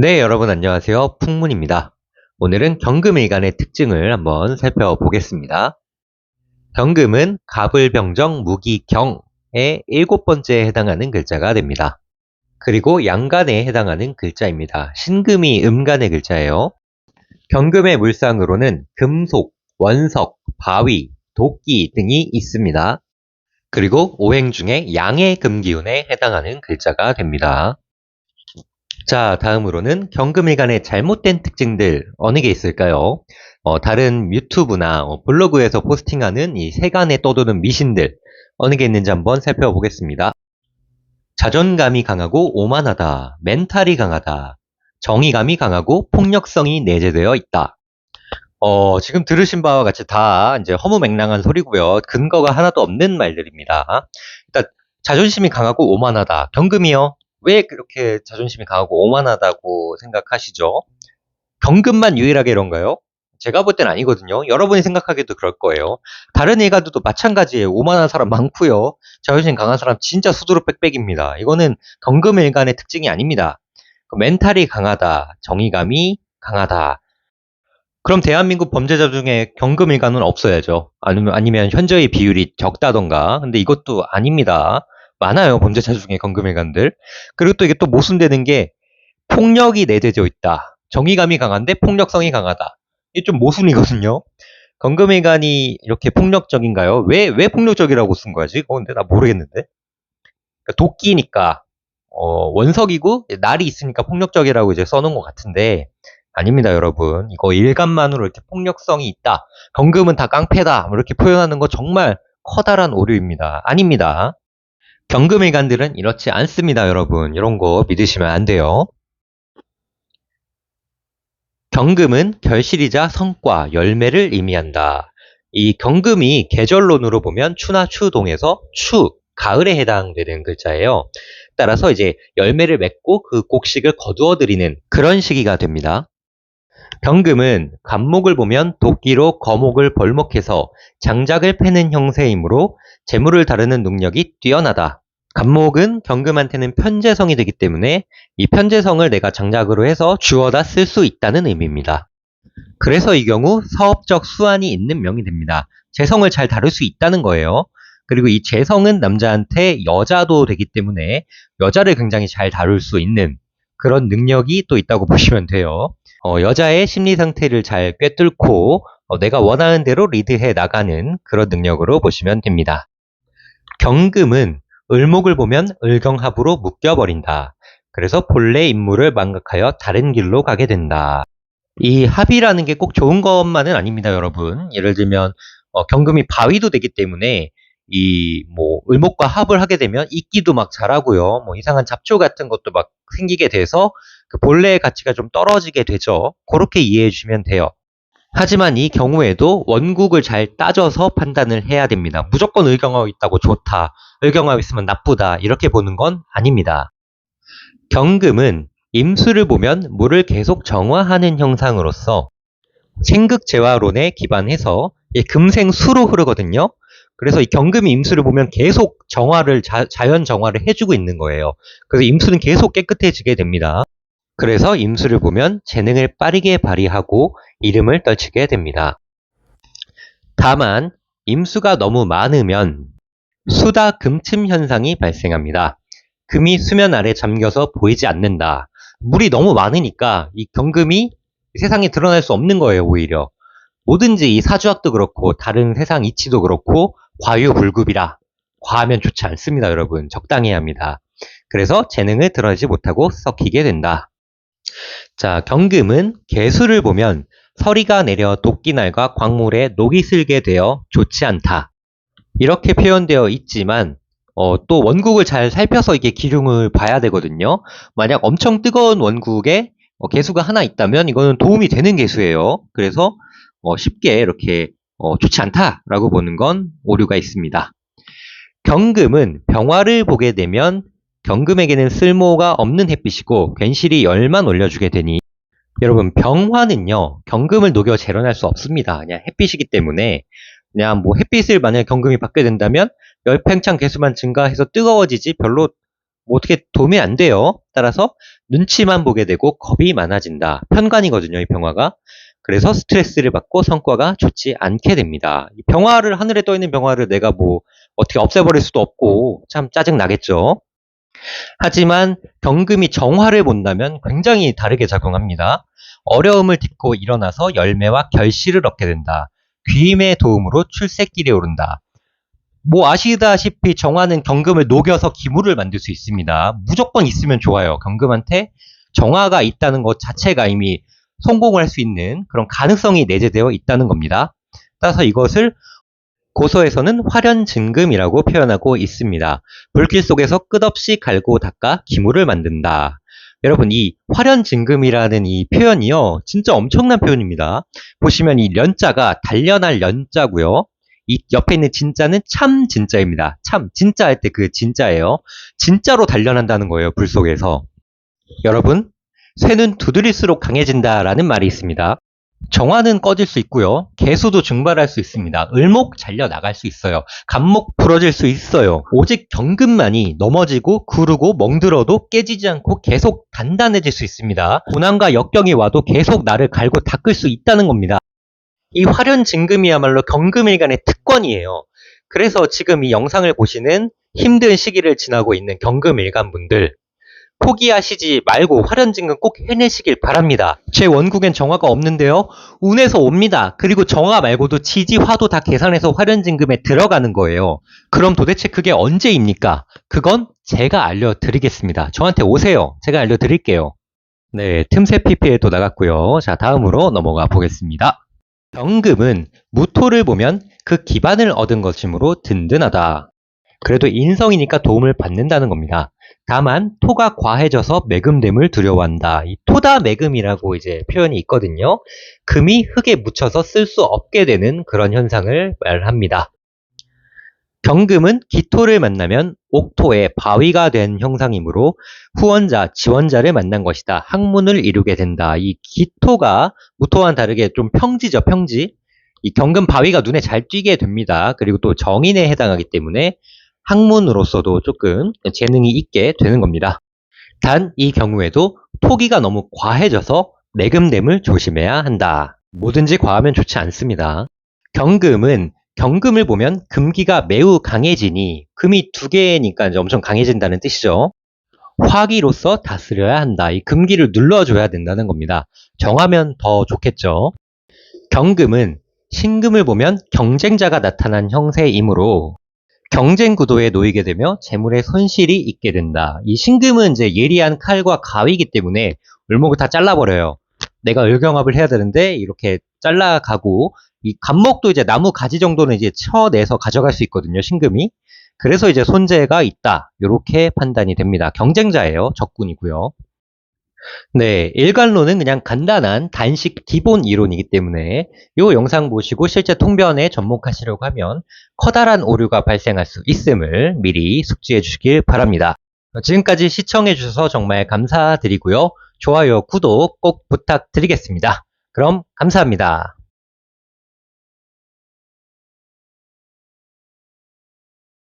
네, 여러분 안녕하세요. 풍문입니다. 오늘은 경금일간의 특징을 한번 살펴보겠습니다. 경금은 갑을병정 무기경의 7번째에 해당하는 글자가 됩니다. 그리고 양간에 해당하는 글자입니다. 신금이 음간의 글자예요. 경금의 물상으로는 금속, 원석, 바위, 도끼 등이 있습니다. 그리고 오행 중에 양의 금기운에 해당하는 글자가 됩니다. 자, 다음으로는 경금일간의 잘못된 특징들 어느 게 있을까요? 다른 유튜브나 블로그에서 포스팅하는 이 세간에 떠도는 미신들 어느 게 있는지 한번 살펴보겠습니다. 자존감이 강하고 오만하다, 멘탈이 강하다, 정의감이 강하고 폭력성이 내재되어 있다. 지금 들으신 바와 같이 다 이제 허무맹랑한 소리고요. 근거가 하나도 없는 말들입니다. 일단 자존심이 강하고 오만하다. 경금이요. 왜 그렇게 자존심이 강하고 오만하다고 생각하시죠? 경금만 유일하게 이런가요? 제가 볼 땐 아니거든요. 여러분이 생각하기도 그럴 거예요. 다른 일가들도 마찬가지예요. 오만한 사람 많고요. 자존심 강한 사람 진짜 수두룩 빽빽입니다. 이거는 경금일간의 특징이 아닙니다. 멘탈이 강하다, 정의감이 강하다. 그럼 대한민국 범죄자 중에 경금일간은 없어야죠. 아니면 현저히 비율이 적다던가. 근데 이것도 아닙니다. 많아요, 범죄자 중에 경금일간들. 그리고 또 이게 또 모순되는 게 폭력이 내재되어 있다. 정의감이 강한데 폭력성이 강하다. 이게 좀 모순이거든요. 경금일간이 이렇게 폭력적인가요? 왜 폭력적이라고 쓴 거지? 근데 나 모르겠는데. 그러니까 도끼니까, 원석이고, 날이 있으니까 폭력적이라고 이제 써놓은 것 같은데, 아닙니다, 여러분. 이거 일간만으로 이렇게 폭력성이 있다. 경금은 다 깡패다. 뭐 이렇게 표현하는 거 정말 커다란 오류입니다. 아닙니다. 경금일간들은 이렇지 않습니다, 여러분. 이런 거 믿으시면 안 돼요. 경금은 결실이자 성과, 열매를 의미한다. 이 경금이 계절론으로 보면 추나 추동에서 추, 가을에 해당되는 글자예요. 따라서 이제 열매를 맺고 그 곡식을 거두어들이는 그런 시기가 됩니다. 경금은 간목을 보면 도끼로 거목을 벌목해서 장작을 패는 형세이므로 재물을 다루는 능력이 뛰어나다. 간목은 경금한테는 편재성이 되기 때문에 이 편재성을 내가 장작으로 해서 주워다 쓸 수 있다는 의미입니다. 그래서 이 경우 사업적 수완이 있는 명이 됩니다. 재성을 잘 다룰 수 있다는 거예요. 그리고 이 재성은 남자한테 여자도 되기 때문에 여자를 굉장히 잘 다룰 수 있는 그런 능력이 또 있다고 보시면 돼요. 여자의 심리 상태를 잘 꿰뚫고 내가 원하는 대로 리드해 나가는 그런 능력으로 보시면 됩니다. 경금은 을목을 보면 을경합으로 묶여버린다. 그래서 본래 임무를 망각하여 다른 길로 가게 된다. 이 합이라는 게 꼭 좋은 것만은 아닙니다, 여러분. 예를 들면 경금이 바위도 되기 때문에 이 뭐 을목과 합을 하게 되면 이끼도 막 자라고요. 뭐 이상한 잡초 같은 것도 막 생기게 돼서 그 본래의 가치가 좀 떨어지게 되죠. 그렇게 이해해 주시면 돼요. 하지만 이 경우에도 원국을 잘 따져서 판단을 해야 됩니다. 무조건 을경합 있다고 좋다, 을경합 있으면 나쁘다 이렇게 보는 건 아닙니다. 경금은 임수를 보면 물을 계속 정화하는 형상으로서 생극재화론에 기반해서 금생수로 흐르거든요. 그래서 이 경금이 임수를 보면 계속 정화를 자연 정화를 해주고 있는 거예요. 그래서 임수는 계속 깨끗해지게 됩니다. 그래서 임수를 보면 재능을 빠르게 발휘하고 이름을 떨치게 됩니다. 다만 임수가 너무 많으면 수다 금침 현상이 발생합니다. 금이 수면 아래 잠겨서 보이지 않는다. 물이 너무 많으니까 이 경금이 세상에 드러날 수 없는 거예요, 오히려. 뭐든지 이 사주학도 그렇고 다른 세상 이치도 그렇고 과유불급이라 과하면 좋지 않습니다, 여러분. 적당해야 합니다. 그래서 재능을 드러내지 못하고 썩히게 된다. 자, 경금은 개수를 보면 서리가 내려 도끼날과 광물에 녹이 슬게 되어 좋지 않다. 이렇게 표현되어 있지만 또 원국을 잘 살펴서 이게 기둥을 봐야 되거든요. 만약 엄청 뜨거운 원국에 개수가 하나 있다면 이거는 도움이 되는 개수예요. 그래서 쉽게 이렇게 좋지 않다라고 보는 건 오류가 있습니다. 경금은 병화를 보게 되면 경금에게는 쓸모가 없는 햇빛이고 괜시리 열만 올려주게 되니 여러분 병화는요 경금을 녹여 재련할 수 없습니다. 그냥 햇빛이기 때문에 그냥 뭐 햇빛을 만약 경금이 받게 된다면 열팽창 개수만 증가해서 뜨거워지지 별로 뭐 어떻게 도움이 안 돼요. 따라서 눈치만 보게 되고 겁이 많아진다. 편관이거든요, 이 병화가. 그래서 스트레스를 받고 성과가 좋지 않게 됩니다. 이 병화를, 하늘에 떠 있는 병화를 내가 뭐 어떻게 없애버릴 수도 없고 참 짜증 나겠죠. 하지만 경금이 정화를 본다면 굉장히 다르게 작용합니다. 어려움을 딛고 일어나서 열매와 결실을 얻게 된다. 귀임의 도움으로 출세길에 오른다. 뭐 아시다시피 정화는 경금을 녹여서 기물을 만들 수 있습니다. 무조건 있으면 좋아요. 경금한테 정화가 있다는 것 자체가 이미 성공을 할 수 있는 그런 가능성이 내재되어 있다는 겁니다. 따라서 이것을 고서에서는 화련증금이라고 표현하고 있습니다. 불길 속에서 끝없이 갈고 닦아 기물을 만든다. 여러분, 이 화련증금이라는 이 표현이요, 진짜 엄청난 표현입니다. 보시면 이 련자가 단련할 련자고요. 이 옆에 있는 진자는 참 진자입니다. 참 진짜 할 때 그 진자예요. 진짜로 단련한다는 거예요, 불 속에서. 여러분, 쇠는 두드릴수록 강해진다라는 말이 있습니다. 정화는 꺼질 수 있고요. 개수도 증발할 수 있습니다. 을목 잘려 나갈 수 있어요. 간목 부러질 수 있어요. 오직 경금만이 넘어지고 구르고 멍들어도 깨지지 않고 계속 단단해질 수 있습니다. 고난과 역경이 와도 계속 나를 갈고 닦을 수 있다는 겁니다. 이 화련증금이야말로 경금일간의 특권이에요. 그래서 지금 이 영상을 보시는 힘든 시기를 지나고 있는 경금일간분들, 포기하시지 말고 화련증금 꼭 해내시길 바랍니다. 제 원국엔 정화가 없는데요. 운에서 옵니다. 그리고 정화 말고도 지지, 화도 다 계산해서 화련증금에 들어가는 거예요. 그럼 도대체 그게 언제입니까? 그건 제가 알려드리겠습니다. 저한테 오세요. 제가 알려드릴게요. 네, 틈새 PPL도 나갔고요. 자, 다음으로 넘어가 보겠습니다. 경금은 무토를 보면 그 기반을 얻은 것이므로 든든하다. 그래도 인성이니까 도움을 받는다는 겁니다. 다만 토가 과해져서 매금됨을 두려워한다. 이 토다 매금이라고 이제 표현이 있거든요. 금이 흙에 묻혀서 쓸 수 없게 되는 그런 현상을 말합니다. 경금은 기토를 만나면 옥토의 바위가 된 형상이므로 후원자, 지원자를 만난 것이다. 학문을 이루게 된다. 이 기토가 무토와는 다르게 좀 평지죠, 평지. 이 경금 바위가 눈에 잘 띄게 됩니다. 그리고 또 정인에 해당하기 때문에 학문으로서도 조금 재능이 있게 되는 겁니다. 단 이 경우에도 토기가 너무 과해져서 매금됨을 조심해야 한다. 뭐든지 과하면 좋지 않습니다. 경금은 경금을 보면 금기가 매우 강해지니, 금이 두 개니까 이제 엄청 강해진다는 뜻이죠. 화기로서 다스려야 한다. 이 금기를 눌러줘야 된다는 겁니다. 정하면 더 좋겠죠. 경금은 신금을 보면 경쟁자가 나타난 형세이므로 경쟁 구도에 놓이게 되며 재물에 손실이 있게 된다. 이 신금은 이제 예리한 칼과 가위이기 때문에 을목을 다 잘라버려요. 내가 을경합을 해야 되는데 이렇게 잘라가고, 이 간목도 이제 나무 가지 정도는 이제 쳐내서 가져갈 수 있거든요, 신금이. 그래서 이제 손재가 있다. 이렇게 판단이 됩니다. 경쟁자예요. 적군이고요. 네, 일관론은 그냥 간단한 단식 기본 이론이기 때문에 이 영상 보시고 실제 통변에 접목하시려고 하면 커다란 오류가 발생할 수 있음을 미리 숙지해 주시길 바랍니다. 지금까지 시청해 주셔서 정말 감사드리고요. 좋아요, 구독 꼭 부탁드리겠습니다. 그럼 감사합니다.